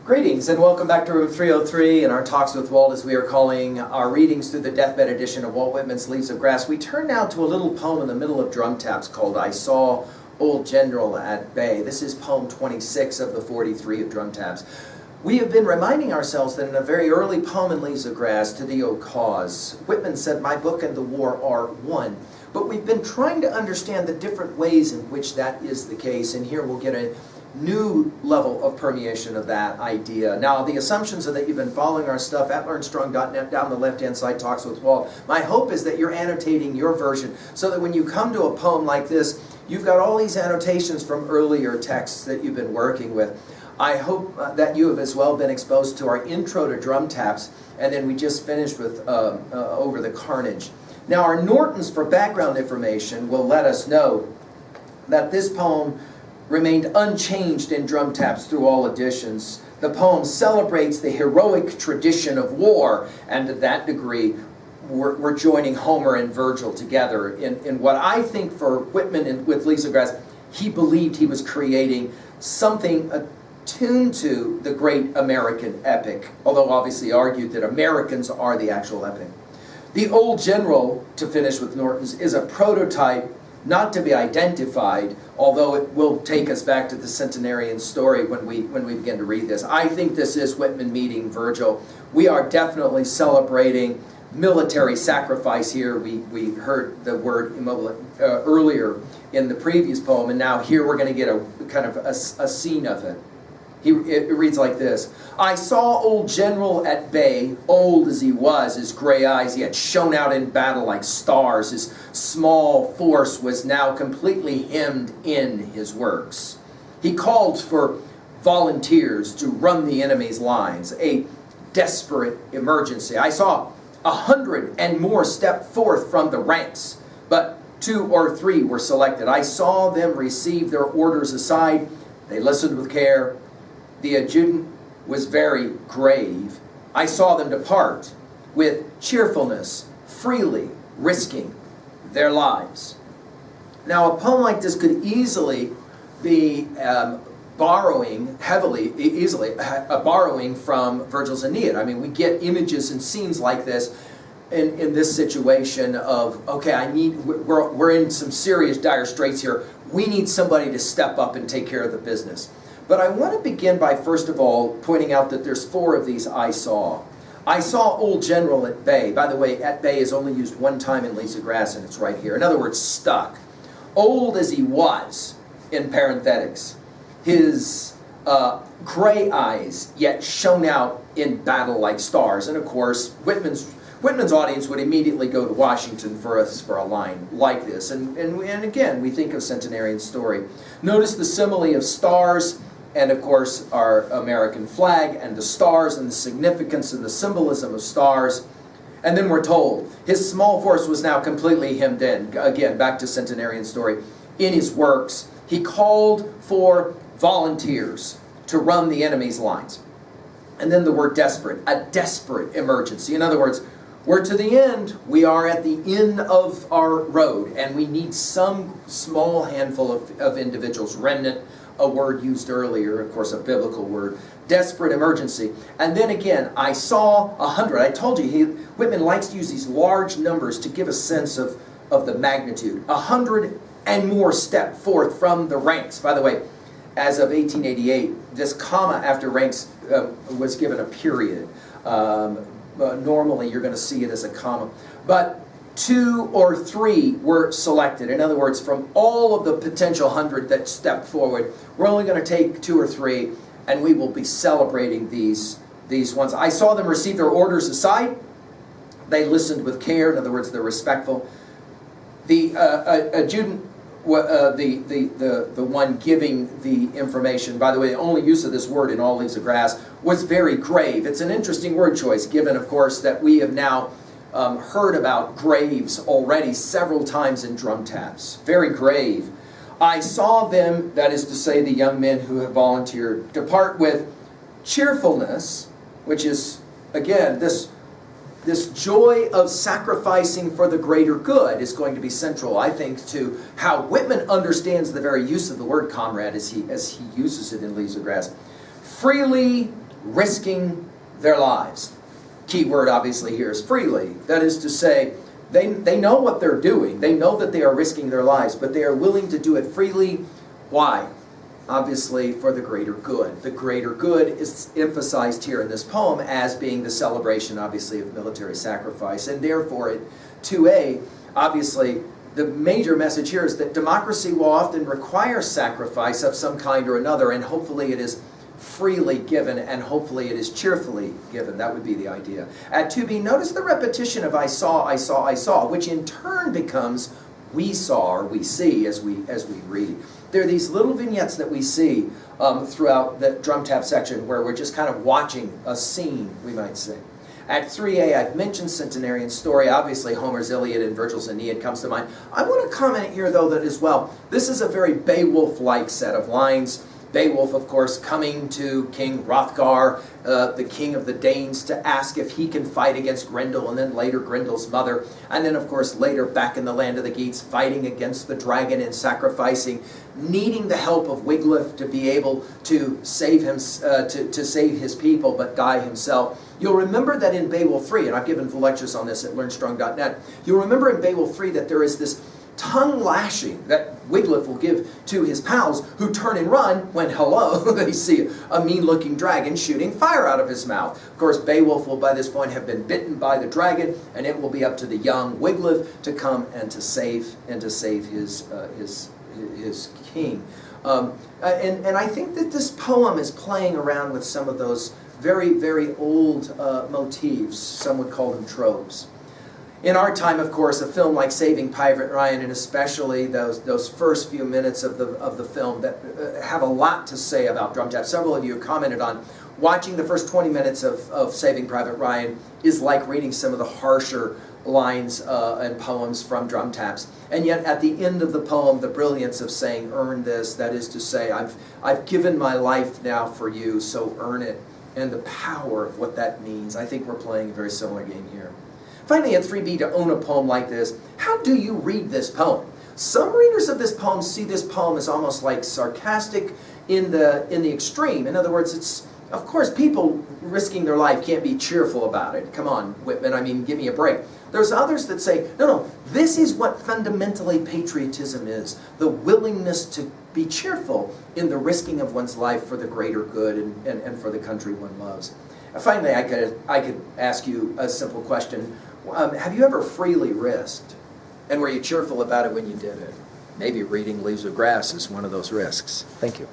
Greetings and welcome back to Room 303 and our Talks with Walt, as we are calling our readings through the deathbed edition of Walt Whitman's Leaves of Grass. We turn now to a little poem in the middle of Drum Taps called I Saw Old General at Bay. This is poem 26 of the 43 of Drum Taps. We have been reminding ourselves that in a very early poem in Leaves of Grass, To Thee O Cause, Whitman said, "My book and the war are one." But we've been trying to understand the different ways in which that is the case, and here we'll get a new level of permeation of that idea. Now, the assumptions are that you've been following our stuff at learnstrong.net down the left-hand side, Talks with Walt. My hope is that you're annotating your version so that when you come to a poem like this, you've got all these annotations from earlier texts that you've been working with. I hope that you have as well been exposed to our intro to Drum Taps, and then we just finished with Over the Carnage. Now, our Nortons for background information will let us know that this poem remained unchanged in Drum Taps through all editions. The poem celebrates the heroic tradition of war, and to that degree, we're joining Homer and Virgil together in what I think for Whitman with Leaves of Grass, he believed he was creating something attuned to the great American epic, although obviously argued that Americans are the actual epic. The Old General, to finish with Norton's, is a prototype not to be identified, although it will take us back to the centenarian story when we begin to read this. I think this is Whitman meeting Virgil. We are definitely celebrating military sacrifice here. We heard the word earlier in the previous poem, and now here we're going to get a kind of a scene of it. It reads like this. I saw old General at bay, old as he was, his gray eyes yet shone out in battle like stars. His small force was now completely hemmed in his works. He called for volunteers to run the enemy's lines, a desperate emergency. I saw 100 and more step forth from the ranks, but 2 or 3 were selected. I saw them receive their orders aside. They listened with care. The adjutant was very grave. I saw them depart with cheerfulness, freely risking their lives. Now, a poem like this could easily be borrowing from Virgil's Aeneid. I mean, we get images and scenes like this in this situation of, okay, we're in some serious dire straits here. We need somebody to step up and take care of the business. But I want to begin by, first of all, pointing out that there's 4 of these I saw. I saw Old General at bay. By the way, at bay is only used one time in Leaves of Grass, and it's right here. In other words, stuck. Old as he was, in parenthetics. His gray eyes yet shone out in battle like stars. And of course, Whitman's audience would immediately go to Washington for a line like this. And again, we think of centenarian story. Notice the simile of stars, and of course our American flag, and the stars, and the significance and the symbolism of stars. And then we're told his small force was now completely hemmed in. Again, back to centenarian story. In his works, he called for volunteers to run the enemy's lines. And then the word desperate, a desperate emergency. In other words, we're to the end. We are at the end of our road, and we need some small handful of individuals. Remnant, a word used earlier, of course, a biblical word. Desperate emergency. And then again, I saw 100. I told you, Whitman likes to use these large numbers to give a sense of the magnitude. 100 and more step forth from the ranks. By the way, as of 1888, this comma after ranks was given a period. Normally you're going to see it as a comma. But 2 or 3 were selected. In other words, from all of the potential 100 that stepped forward, we're only going to take 2 or 3, and we will be celebrating these ones. I saw them receive their orders aside. They listened with care. In other words, they're respectful. The adjutant, the one giving the information, by the way, the only use of this word in all Leaves of Grass, was very grave. It's an interesting word choice, given, of course, that we have now heard about graves already several times in Drum Taps. Very grave. I saw them, that is to say the young men who have volunteered, depart with cheerfulness, which is, again, this joy of sacrificing for the greater good is going to be central, I think, to how Whitman understands the very use of the word comrade as he uses it in Leaves of Grass. Freely risking their lives. Key word obviously here is freely. That is to say, they know what they're doing. They know that they are risking their lives, but they are willing to do it freely. Why? Obviously for the greater good. The greater good is emphasized here in this poem as being the celebration, obviously, of military sacrifice. And therefore, 2a, obviously, the major message here is that democracy will often require sacrifice of some kind or another, and hopefully it is freely given, and hopefully it is cheerfully given. That would be the idea. At 2b, notice the repetition of I saw, I saw, I saw, which in turn becomes we saw or we see as we read. There are these little vignettes that we see throughout the drum tap section where we're just kind of watching a scene, we might say. At 3a, I've mentioned centenarian story. Obviously, Homer's Iliad and Virgil's Aeneid comes to mind. I want to comment here, though, that as well, this is a very Beowulf-like set of lines. Beowulf, of course, coming to King Hrothgar, the king of the Danes, to ask if he can fight against Grendel, and then later Grendel's mother. And then, of course, later back in the land of the Geats, fighting against the dragon and sacrificing, needing the help of Wiglaf to be able to save him, to save his people, but die himself. You'll remember that in Beowulf 3, and I've given full lectures on this at learnstrong.net, you'll remember in Beowulf 3 that there is this tongue lashing that Wiglaf will give to his pals, who turn and run when, hello, they see a mean-looking dragon shooting fire out of his mouth. Of course, Beowulf will by this point have been bitten by the dragon, and it will be up to the young Wiglaf to come and to save his king. And I think that this poem is playing around with some of those very, very old motifs. Some would call them tropes. In our time, of course, a film like Saving Private Ryan, and especially those first few minutes of the film that have a lot to say about drum tap. Several of you have commented on watching the first 20 minutes of Saving Private Ryan is like reading some of the harsher lines and poems from drum taps. And yet at the end of the poem, the brilliance of saying, earn this, that is to say, I've given my life now for you, so earn it. And the power of what that means. I think we're playing a very similar game here. Finally, at 3b, to own a poem like this, how do you read this poem? Some readers of this poem see this poem as almost like sarcastic in the extreme. In other words, it's, of course, people risking their life can't be cheerful about it. Come on, Whitman, I mean, give me a break. There's others that say, no, this is what fundamentally patriotism is, the willingness to be cheerful in the risking of one's life for the greater good and for the country one loves. Finally, I could ask you a simple question. Have you ever freely risked? And were you cheerful about it when you did it? Maybe reading Leaves of Grass is one of those risks. Thank you.